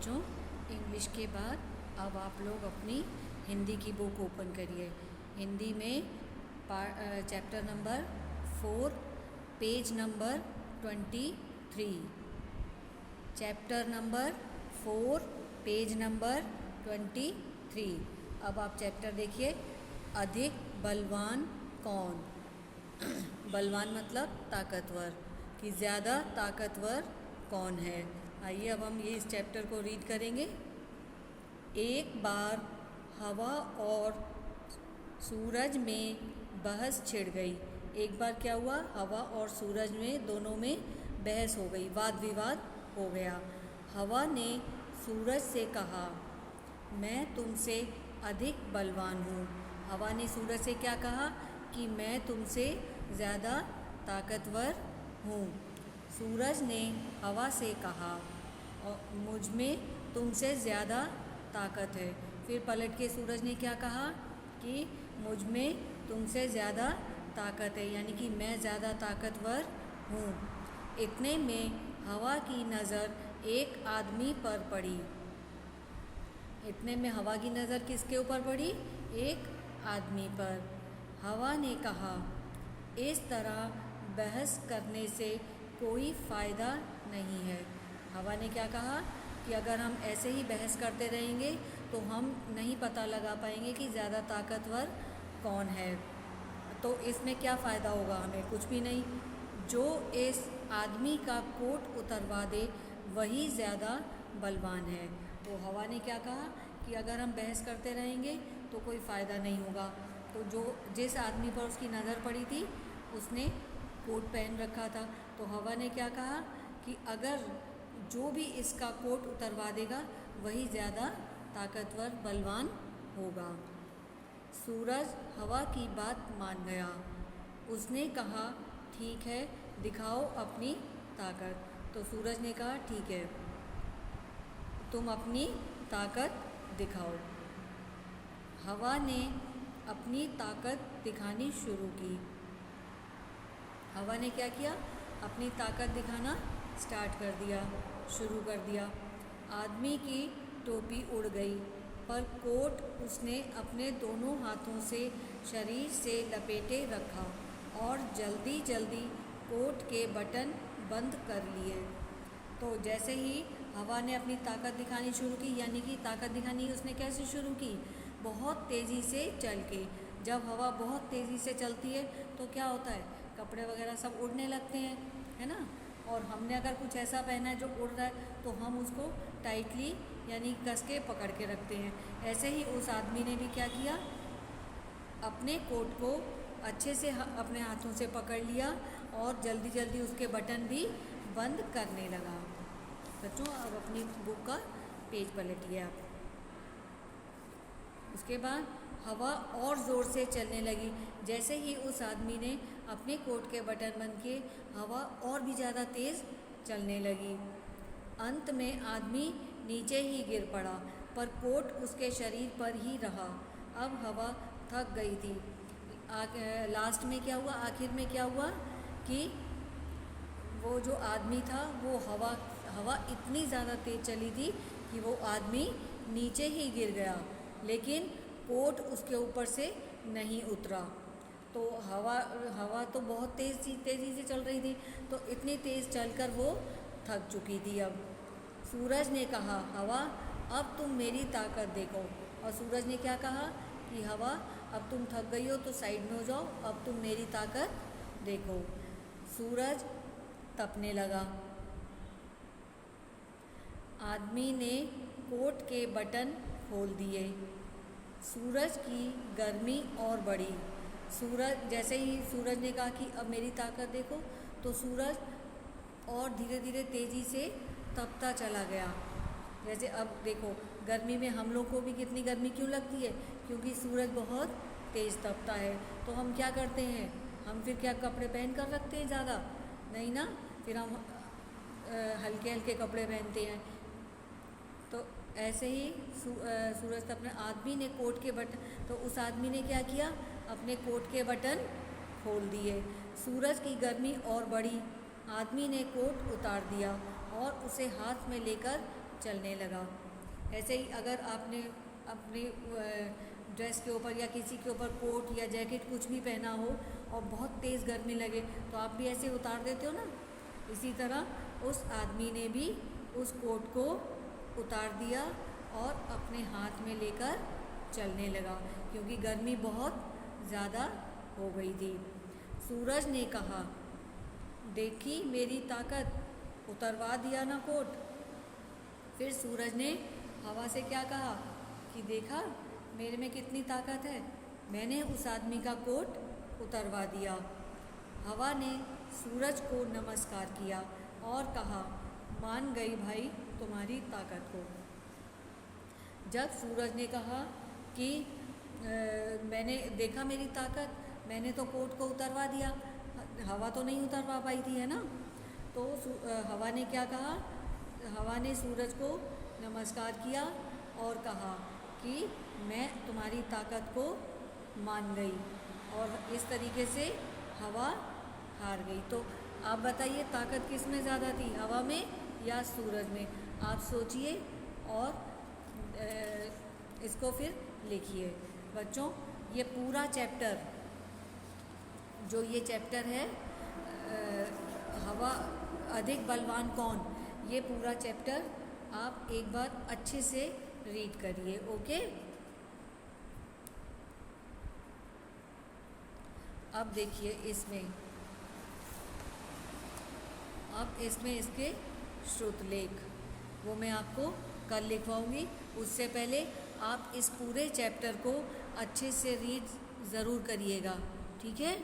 बच्चों, इंग्लिश के बाद अब आप लोग अपनी हिंदी की बुक ओपन करिए। हिंदी में chapter number 4 page number 23। Chapter number 4 page number 23। अब आप चैप्टर देखिए, अधिक बलवान कौन। बलवान मतलब ताकतवर, कि ज़्यादा ताकतवर कौन है। आइए अब हम ये इस चैप्टर को रीड करेंगे। एक बार हवा और सूरज में बहस छिड़ गई। एक बार क्या हुआ, हवा और सूरज में दोनों में बहस हो गई, वाद विवाद हो गया। हवा ने सूरज से कहा, मैं तुमसे अधिक बलवान हूँ। हवा ने सूरज से क्या कहा कि मैं तुमसे ज़्यादा ताकतवर हूँ। सूरज ने हवा से कहा, और मुझ में तुमसे ज़्यादा ताकत है। फिर पलट के सूरज ने क्या कहा कि मुझ में तुमसे ज़्यादा ताकत है, यानी कि मैं ज़्यादा ताकतवर हूँ। इतने में हवा की नज़र एक आदमी पर पड़ी। इतने में हवा की नज़र किसके ऊपर पड़ी? एक आदमी पर। हवा ने कहा, इस तरह बहस करने से कोई फ़ायदा नहीं है। हवा ने क्या कहा कि अगर हम ऐसे ही बहस करते रहेंगे तो हम नहीं पता लगा पाएंगे कि ज़्यादा ताकतवर कौन है। तो इसमें क्या फ़ायदा होगा हमें? कुछ भी नहीं। जो इस आदमी का कोट उतरवा दे वही ज़्यादा बलवान है। तो हवा ने क्या कहा कि अगर हम बहस करते रहेंगे तो कोई फ़ायदा नहीं होगा। तो जिस आदमी पर उसकी नज़र पड़ी थी उसने कोट पहन रखा था। तो हवा ने क्या कहा कि अगर जो भी इसका कोट उतरवा देगा वही ज़्यादा ताकतवर बलवान होगा। सूरज हवा की बात मान गया। उसने कहा, ठीक है, दिखाओ अपनी ताकत। तो सूरज ने कहा, ठीक है, तुम अपनी ताकत दिखाओ। हवा ने अपनी ताकत दिखानी शुरू की। हवा ने क्या किया? अपनी ताकत दिखाना स्टार्ट कर दिया, शुरू कर दिया। आदमी की टोपी उड़ गई, पर कोट उसने अपने दोनों हाथों से शरीर से लपेटे रखा और जल्दी जल्दी कोट के बटन बंद कर लिए। तो जैसे ही हवा ने अपनी ताकत दिखानी शुरू की, यानी कि ताकत दिखानी उसने कैसे शुरू की? बहुत तेज़ी से चल के। जब हवा बहुत तेज़ी से चलती है तो क्या होता है, कपड़े वगैरह सब उड़ने लगते हैं, है ना। और हमने अगर कुछ ऐसा पहना है जो उड़ रहा है तो हम उसको टाइटली यानी कस के पकड़ के रखते हैं। ऐसे ही उस आदमी ने भी क्या किया, अपने कोट को अच्छे से अपने हाथों से पकड़ लिया और जल्दी जल्दी उसके बटन भी बंद करने लगा। बच्चों, अब अपनी बुक का पेज पलटिए आप। उसके बाद हवा और ज़ोर से चलने लगी। जैसे ही उस आदमी ने अपने कोट के बटन बंद किए, हवा और भी ज़्यादा तेज़ चलने लगी। अंत में आदमी नीचे ही गिर पड़ा, पर कोट उसके शरीर पर ही रहा। अब हवा थक गई थी। लास्ट में क्या हुआ, आखिर में क्या हुआ कि वो जो आदमी था वो हवा इतनी ज़्यादा तेज़ चली थी कि वो आदमी नीचे ही गिर गया, लेकिन कोट उसके ऊपर से नहीं उतरा। तो हवा तो बहुत तेज़ी से चल रही थी, तो इतनी तेज़ चलकर वो थक चुकी थी। अब सूरज ने कहा, हवा, अब तुम मेरी ताकत देखो। और सूरज ने क्या कहा कि हवा, अब तुम थक गई हो तो साइड में हो जाओ, अब तुम मेरी ताकत देखो। सूरज तपने लगा। आदमी ने कोट के बटन खोल दिए। सूरज की गर्मी और बढ़ी। जैसे ही सूरज ने कहा कि अब मेरी ताकत देखो, तो सूरज और धीरे धीरे तेज़ी से तपता चला गया। जैसे अब देखो, गर्मी में हम लोग को भी कितनी गर्मी क्यों लगती है? क्योंकि सूरज बहुत तेज़ तपता है। तो हम क्या करते हैं, हम फिर क्या कपड़े पहन कर रखते हैं ज़्यादा? नहीं ना, फिर हम हल्के हल्के कपड़े पहनते हैं। तो ऐसे ही सूरज अपने आदमी ने कोट के बटन, तो उस आदमी ने क्या किया, अपने कोट के बटन खोल दिए। सूरज की गर्मी और बढ़ी। आदमी ने कोट उतार दिया और उसे हाथ में लेकर चलने लगा। ऐसे ही अगर आपने अपने ड्रेस के ऊपर या किसी के ऊपर कोट या जैकेट कुछ भी पहना हो और बहुत तेज़ गर्मी लगे तो आप भी ऐसे उतार देते हो ना, इसी तरह उस आदमी ने भी उस कोट को उतार दिया और अपने हाथ में लेकर चलने लगा, क्योंकि गर्मी बहुत ज़्यादा हो गई थी। सूरज ने कहा, देखी मेरी ताकत, उतरवा दिया ना कोट। फिर सूरज ने हवा से क्या कहा कि देखा मेरे में कितनी ताकत है, मैंने उस आदमी का कोट उतरवा दिया। हवा ने सूरज को नमस्कार किया और कहा, मान गई भाई तुम्हारी ताकत को। जब सूरज ने कहा कि मैंने देखा मेरी ताकत, मैंने तो कोट को उतरवा दिया, हवा तो नहीं उतरवा पाई थी, है ना। तो हवा ने क्या कहा, हवा ने सूरज को नमस्कार किया और कहा कि मैं तुम्हारी ताकत को मान गई, और इस तरीके से हवा हार गई। तो आप बताइए ताकत किस में ज़्यादा थी, हवा में या सूरज में? आप सोचिए और इसको फिर लिखिए। बच्चों, ये पूरा चैप्टर, जो ये चैप्टर है हवा अधिक बलवान कौन, ये पूरा चैप्टर आप एक बार अच्छे से रीड करिए। ओके, अब देखिए इसमें इसके श्रुतलेख वो मैं आपको कल लिखवाऊंगी। उससे पहले आप इस पूरे चैप्टर को अच्छे से रीड ज़रूर करिएगा, ठीक है।